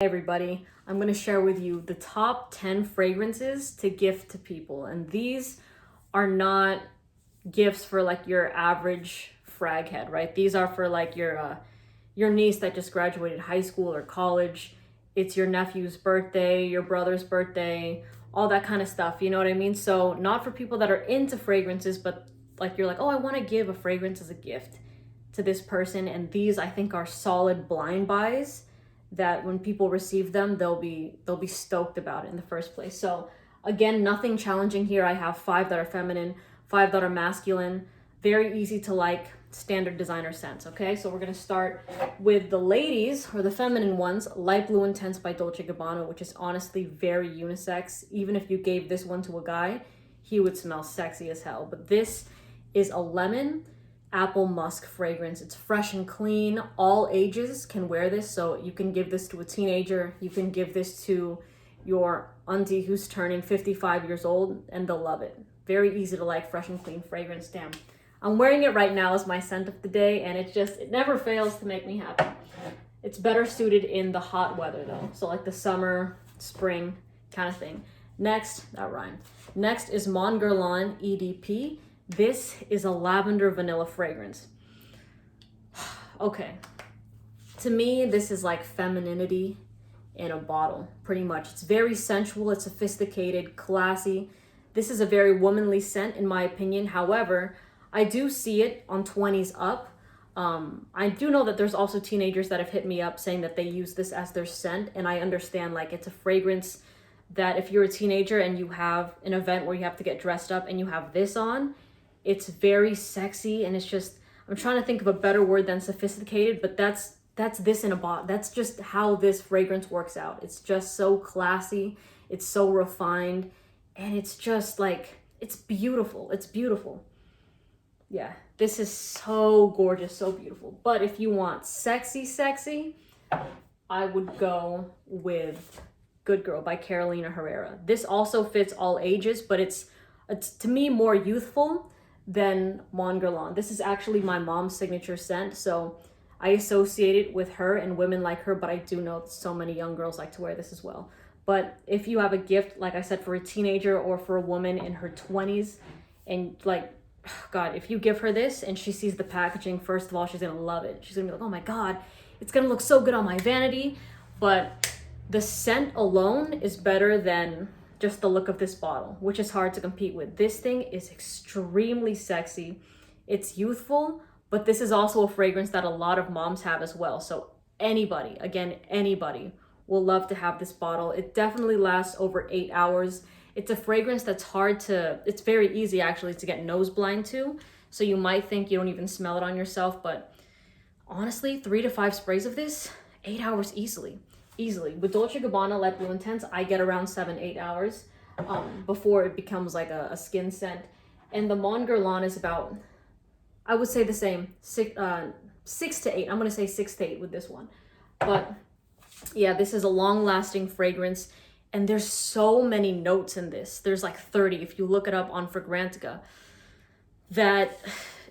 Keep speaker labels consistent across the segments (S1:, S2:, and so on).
S1: everybody, I'm going to share with you the top 10 fragrances to gift to people. And these are not gifts for like your average frag head, right? These are for like your niece that just graduated high school or college. It's your nephew's birthday, your brother's birthday, all that kind of stuff. You know what I mean? So not for people that are into fragrances, but like you're like, oh, I want to give a fragrance as a gift to this person. And these I think are solid blind buys that when people receive them, they'll be stoked about it in the first place. So again, nothing challenging here. I have 5 that are feminine, 5 that are masculine, very easy to like, standard designer scents. Okay, so we're gonna start with the ladies, or the feminine ones. Light Blue Intense by Dolce Gabbana, which is honestly very unisex. Even if you gave this one to a guy, he would smell sexy as hell. But this is a lemon apple musk fragrance. It's fresh and clean. All ages can wear this, so you can give this to a teenager, you can give this to your auntie who's turning 55 years old, and they'll love it. Very easy to like, fresh and clean fragrance. Damn, I'm wearing it right now as my scent of the day, and it never fails to make me happy. It's better suited in the hot weather though, so like the summer, spring kind of thing. Next, that rhymed. Next is Monger Lawn Edp. This is a lavender vanilla fragrance. Okay, to me, this is like femininity in a bottle, pretty much. It's very sensual, it's sophisticated, classy. This is a very womanly scent in my opinion. However, I do see it on 20s up. I do know that there's also teenagers that have hit me up saying that they use this as their scent, and I understand like it's a fragrance that if you're a teenager and you have an event where you have to get dressed up and you have this on, it's very sexy, and it's just, I'm trying to think of a better word than sophisticated, but that's this in a bottle. That's just how this fragrance works out. It's just so classy, it's so refined, and it's just like, it's beautiful. It's beautiful. Yeah, this is so gorgeous, so beautiful. But if you want sexy, I would go with Good Girl by Carolina Herrera. This also fits all ages, but it's to me more youthful than Monger Lawn. This is actually my mom's signature scent, so I associate it with her and women like her, but I do know so many young girls like to wear this as well. But if you have a gift, like I said, for a teenager or for a woman in her 20s, and like, God, if you give her this and she sees the packaging, first of all, she's gonna love it. She's gonna be like, oh my God, it's gonna look so good on my vanity. But the scent alone is better than just the look of this bottle, which is hard to compete with. This thing is extremely sexy. It's youthful, but this is also a fragrance that a lot of moms have as well. So anybody, again, anybody will love to have this bottle. It definitely lasts over 8 hours. It's a fragrance that's it's very easy actually to get nose blind to. So you might think you don't even smell it on yourself, but honestly, 3 to 5 sprays of this, 8 hours easily. With Dolce Gabbana Light Blue Intense, I get around 7-8 hours before it becomes like a skin scent. And the Monger Lawn is about, I would say the same, 6 to 8. I'm gonna say 6 to 8 with this one. But yeah, this is a long-lasting fragrance, and there's so many notes in this. There's like 30 if you look it up on Fragrantica, that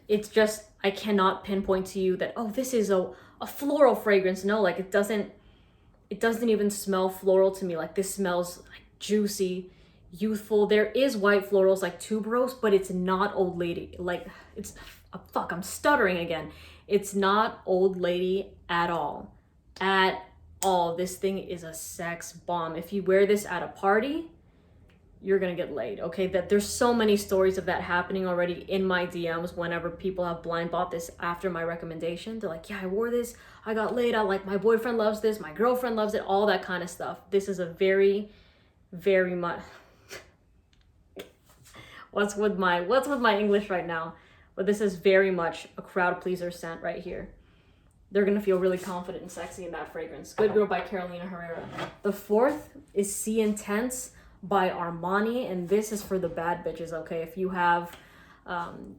S1: it's just, I cannot pinpoint to you that, oh, this is a floral fragrance. No, like it doesn't even smell floral to me. Like this smells like juicy, youthful. There is white florals like tuberose, but it's not old lady. Like I'm stuttering again. It's not old lady at all. At all. This thing is a sex bomb. If you wear this at a party, you're gonna get laid. Okay, that there's so many stories of that happening already in my DMs whenever people have blind bought this after my recommendation. They're like, yeah, I wore this, I got laid, I like, my boyfriend loves this, my girlfriend loves it, all that kind of stuff. This is a very, very much what's with my English right now, but this is very much a crowd pleaser scent right here. They're gonna feel really confident and sexy in that fragrance. Good Girl by Carolina Herrera. The 4th is Sea Intense by Armani, and this is for the bad bitches. Okay, if you have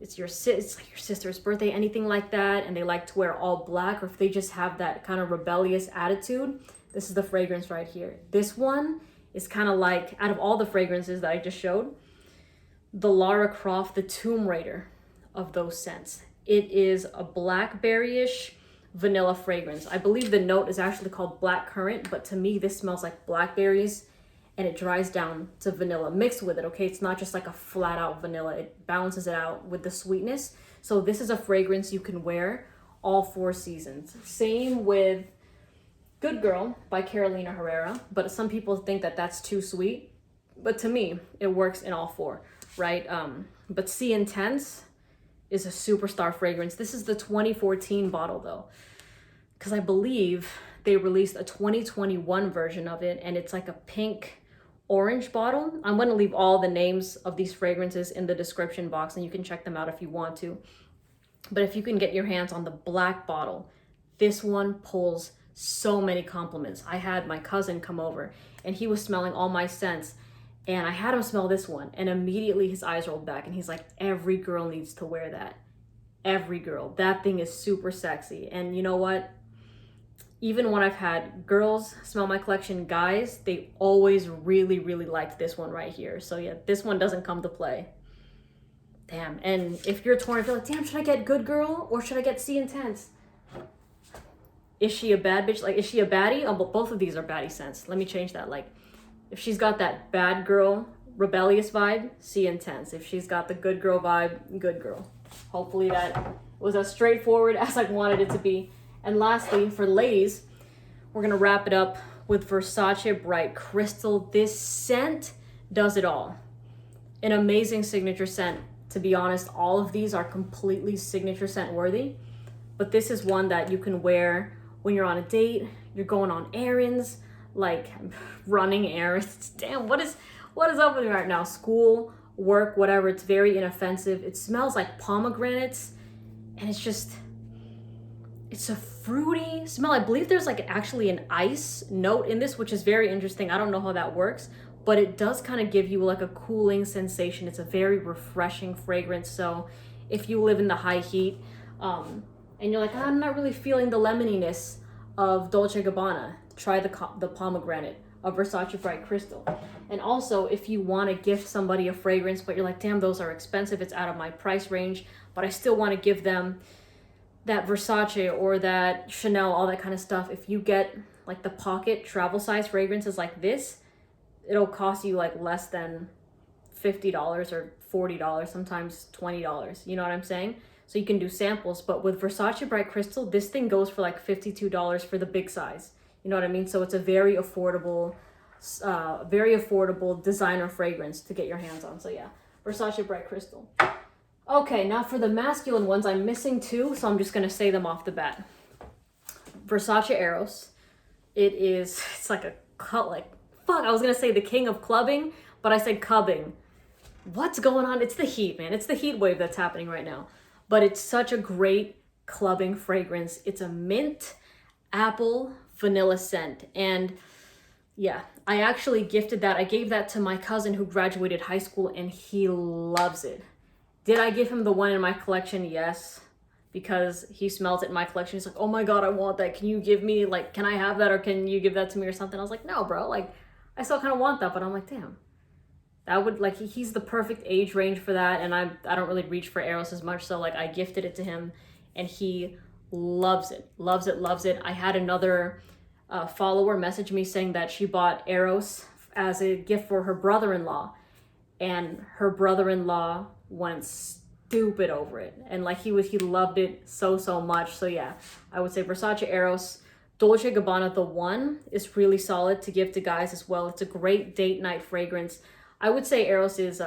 S1: it's like your sister's birthday, anything like that, and they like to wear all black, or if they just have that kind of rebellious attitude, this is the fragrance right here. This one is kind of like, out of all the fragrances that I just showed, the Lara Croft, the Tomb Raider of those scents. It is a blackberry-ish vanilla fragrance. I believe the note is actually called black currant, but to me this smells like blackberries, and it dries down to vanilla mixed with it, okay? It's not just like a flat out vanilla. It balances it out with the sweetness. So this is a fragrance you can wear all 4 seasons. Same with Good Girl by Carolina Herrera, but some people think that that's too sweet. But to me, it works in all 4, right? But C Intense is a superstar fragrance. This is the 2014 bottle though, because I believe they released a 2021 version of it, and it's like a pink orange bottle. I'm going to leave all the names of these fragrances in the description box, and you can check them out if you want to. But if you can get your hands on the black bottle, this one pulls so many compliments. I had my cousin come over and he was smelling all my scents, and I had him smell this one, and immediately his eyes rolled back and he's like, every girl needs to wear that. Every girl. That thing is super sexy. And you know what? Even when I've had girls smell my collection, guys, they always really, really liked this one right here. So yeah, this one doesn't come to play. Damn. And if you're torn, if you're like, damn, should I get Good Girl or should I get C Intense? Is she a bad bitch? Like, is she a baddie? Oh, but both of these are baddie scents. Let me change that. Like, if she's got that bad girl, rebellious vibe, C Intense. If she's got the good girl vibe, Good Girl. Hopefully that was as straightforward as I wanted it to be. And lastly, for the ladies, we're going to wrap it up with Versace Bright Crystal. This scent does it all. An amazing signature scent. To be honest, all of these are completely signature scent worthy. But this is one that you can wear when you're on a date, you're going on errands, like running errands. Damn, what is up with me right now? School, work, whatever. It's very inoffensive. It smells like pomegranates, and it's a fruity smell. I believe there's like actually an ice note in this, which is very interesting. I don't know how that works, but it does kind of give you like a cooling sensation. It's a very refreshing fragrance. So if you live in the high heat, and you're like, I'm not really feeling the lemoniness of Dolce Gabbana, try the pomegranate of Versace Bright Crystal. And also, if you want to gift somebody a fragrance, but you're like, damn, those are expensive, it's out of my price range, but I still want to give them that Versace or that Chanel, all that kind of stuff. If you get like the pocket travel size fragrances like this, it'll cost you like less than $50 or $40, sometimes $20. You know what I'm saying? So you can do samples, but with Versace Bright Crystal, this thing goes for like $52 for the big size. You know what I mean? So it's a very affordable designer fragrance to get your hands on. So yeah, Versace Bright Crystal. Okay, now for the masculine ones, I'm missing 2, so I'm just gonna say them off the bat. Versace Arrows. It's like a cut, like, fuck, I was gonna say the king of clubbing, but I said cubbing. What's going on? It's the heat, man. It's the heat wave that's happening right now. But it's such a great clubbing fragrance. It's a mint, apple, vanilla scent. And yeah, I actually gifted that. I gave that to my cousin who graduated high school, and he loves it. Did I give him the one in my collection? Yes, because he smells it in my collection. He's like, oh my God, I want that. Can you give me, like, can I have that, or can you give that to me or something? I was like, no, bro, like, I still kind of want that, but I'm like, damn. That would, like, he's the perfect age range for that, and I don't really reach for Arrows as much, so like I gifted it to him, and he loves it, loves it, loves it. I had another follower message me saying that she bought Arrows as a gift for her brother-in-law, and her brother-in-law went stupid over it, and like he loved it so much. So yeah, I would say Versace Arrows. Dolce Gabbana The One is really solid to give to guys as well. It's a great date night fragrance. I would say Arrows is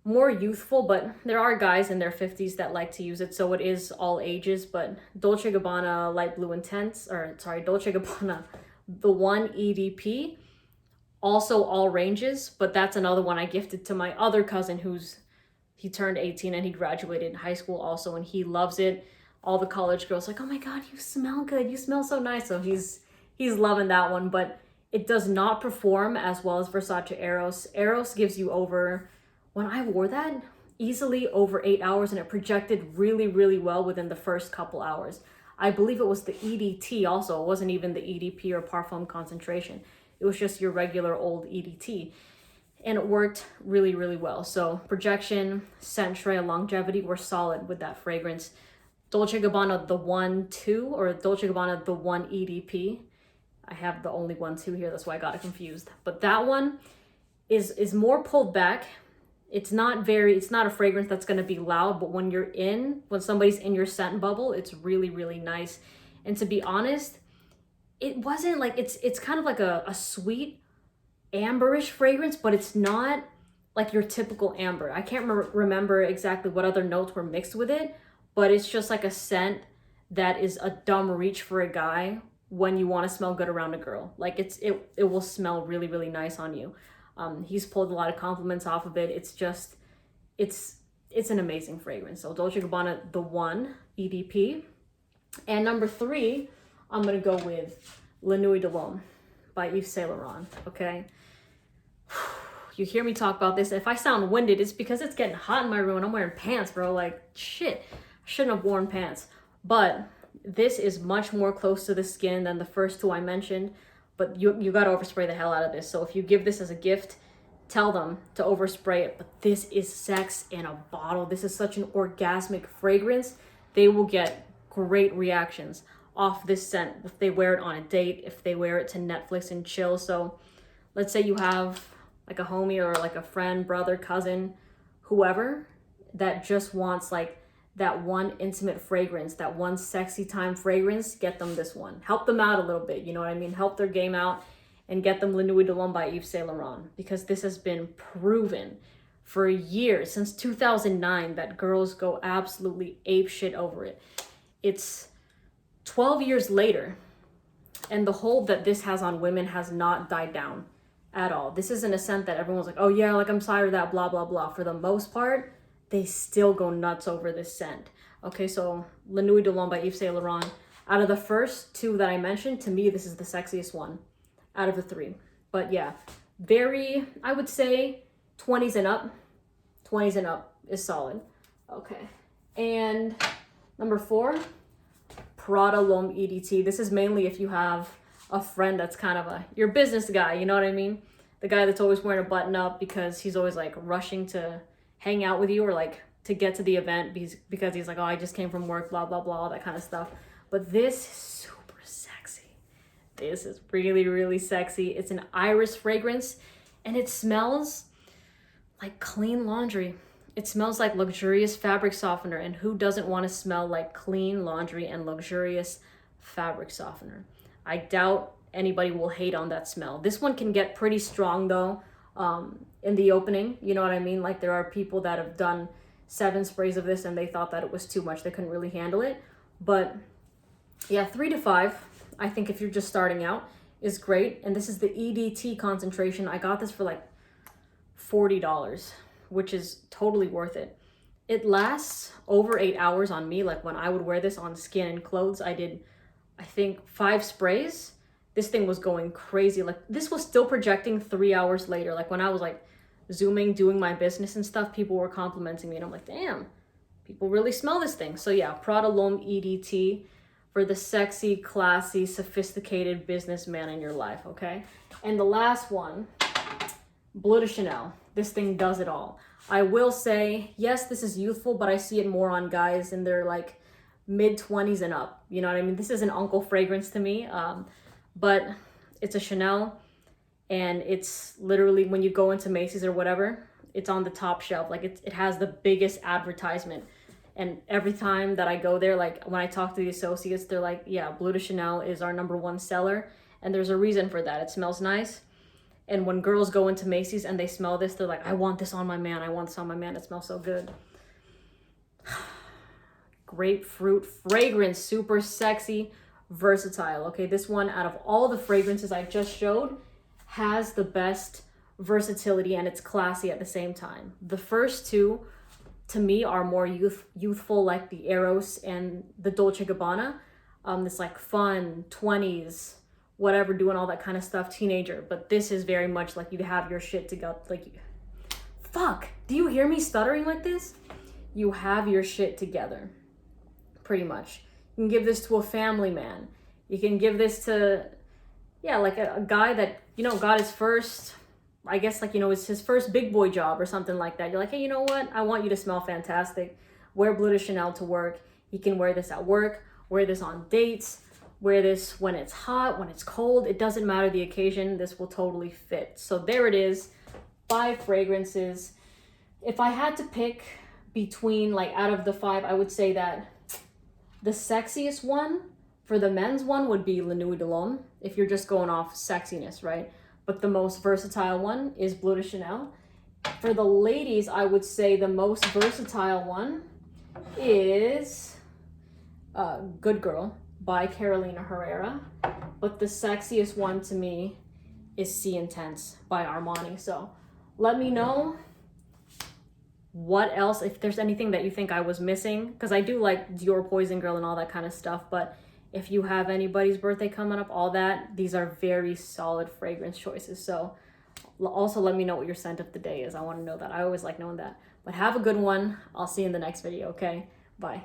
S1: more youthful, but there are guys in their 50s that like to use it, so it is all ages. But Dolce Gabbana Light Blue Intense, Dolce Gabbana The One EDP, also all ranges, but that's another one I gifted to my other cousin he turned 18 and he graduated high school also, and he loves it. All the college girls like, oh my God, you smell good, you smell so nice. So he's loving that one, but it does not perform as well as Versace Arrows. Arrows gives you when I wore that, easily over 8 hours, and it projected really, really well within the first couple hours. I believe it was the EDT also. It wasn't even the EDP or Parfum concentration. It was just your regular old EDT. And it worked really, really well. So projection, scent, trail, longevity were solid with that fragrance. Dolce Gabbana the 1-2 or Dolce Gabbana the 1 EDP. I have the only 1-2 here, that's why I got it confused. But that one is more pulled back. It's not a fragrance that's going to be loud, but when somebody's in your scent bubble, it's really, really nice. And to be honest, it wasn't like, it's kind of like a sweet amberish fragrance, but it's not like your typical amber. I can't remember exactly what other notes were mixed with it, but it's just like a scent that is a dumb reach for a guy when you want to smell good around a girl. Like it will smell really, really nice on you. He's pulled a lot of compliments off of it. It's an amazing fragrance. So Dolce Gabbana the 1 EDP. And number 3, I'm gonna go with La Nuit de l'Homme by Yves Saint Laurent. Okay. You hear me talk about this. If I sound winded, it's because it's getting hot in my room and I'm wearing pants, bro. Like, shit, I shouldn't have worn pants. But this is much more close to the skin than the first 2 I mentioned. But you gotta overspray the hell out of this. So if you give this as a gift, tell them to overspray it. But this is sex in a bottle. This is such an orgasmic fragrance. They will get great reactions off this scent if they wear it on a date, if they wear it to Netflix and chill. So let's say you have like a homie or like a friend, brother, cousin, whoever that just wants like that one intimate fragrance, that one sexy time fragrance, get them this one. Help them out a little bit, you know what I mean? Help their game out and get them La Nuit de l'Homme by Yves Saint Laurent, because this has been proven for years, since 2009, that girls go absolutely apeshit over it. It's 12 years later, and the hold that this has on women has not died down at all. This isn't a scent that everyone's like, oh yeah, like I'm tired of that, blah, blah, blah. For the most part, they still go nuts over this scent. Okay, so La Nuit de l'Homme by Yves Saint Laurent. Out of the first 2 that I mentioned, to me, this is the sexiest one out of the 3. But yeah, I would say 20s and up. 20s and up is solid. Okay, and number 4, Prada L'Homme EDT. This is mainly if you have a friend that's kind of your business guy, you know what I mean? The guy that's always wearing a button up because he's always like rushing to hang out with you or like to get to the event because he's like, oh, I just came from work, blah, blah, blah, all that kind of stuff. But this is super sexy. This is really, really sexy. It's an iris fragrance and it smells like clean laundry. It smells like luxurious fabric softener, and who doesn't want to smell like clean laundry and luxurious fabric softener? I doubt anybody will hate on that smell. This one can get pretty strong though in the opening, you know what I mean? Like there are people that have done 7 sprays of this and they thought that it was too much. They couldn't really handle it. But yeah, 3 to 5, I think if you're just starting out, is great. And this is the EDT concentration. I got this for like $40, which is totally worth it. It lasts over 8 hours on me. Like when I would wear this on skin and clothes, I did, I think 5 sprays. This thing was going crazy. Like this was still projecting 3 hours later. Like when I was like zooming, doing my business and stuff, people were complimenting me and I'm like, damn, people really smell this thing. So yeah, Prada L'Homme EDT for the sexy, classy, sophisticated businessman in your life, okay? And the last one, Bleu de Chanel. This thing does it all. I will say, yes, this is youthful, but I see it more on guys in their like mid-20s and up. You know what I mean? This is an uncle fragrance to me, but it's a Chanel, and it's literally when you go into Macy's or whatever, it's on the top shelf. Like it has the biggest advertisement. And every time that I go there, like when I talk to the associates, they're like, yeah, Bleu de Chanel is our #1 seller. And there's a reason for that. It smells nice. And when girls go into Macy's and they smell this, they're like, I want this on my man. I want this on my man. It smells so good. Grapefruit fragrance, super sexy, versatile. Okay, this one out of all the fragrances I just showed has the best versatility, and it's classy at the same time. The first 2 to me are more youthful, like the Arrows and the Dolce Gabbana. It's like fun, 20s, whatever, doing all that kind of stuff, teenager. But this is very much like you have your shit to go, like, fuck, do you hear me stuttering like this? You have your shit together, pretty much. You can give this to a family man. You can give this to, yeah, like a guy that, you know, got his first, I guess, like, you know, it's his first big boy job or something like that. You're like, hey, you know what? I want you to smell fantastic. Wear Bleu de Chanel to work. You can wear this at work, wear this on dates, wear this when it's hot, when it's cold. It doesn't matter the occasion. This will totally fit. So there it is, 5 fragrances. If I had to pick between, like, out of the 5, I would say that the sexiest one for the men's one would be La Nuit de l'Homme, if you're just going off sexiness, right? But the most versatile one is Bleu de Chanel. For the ladies, I would say the most versatile one is Good Girl by Carolina Herrera. But the sexiest one to me is Si Intense by Armani. So let me know what else, if there's anything that you think I was missing, because I do like Dior Poison Girl and all that kind of stuff. But if you have anybody's birthday coming up, all that, these are very solid fragrance choices. So also let me know what your scent of the day is. I want to know that. I always like knowing that. But have a good one. I'll see you in the next video, okay? Bye.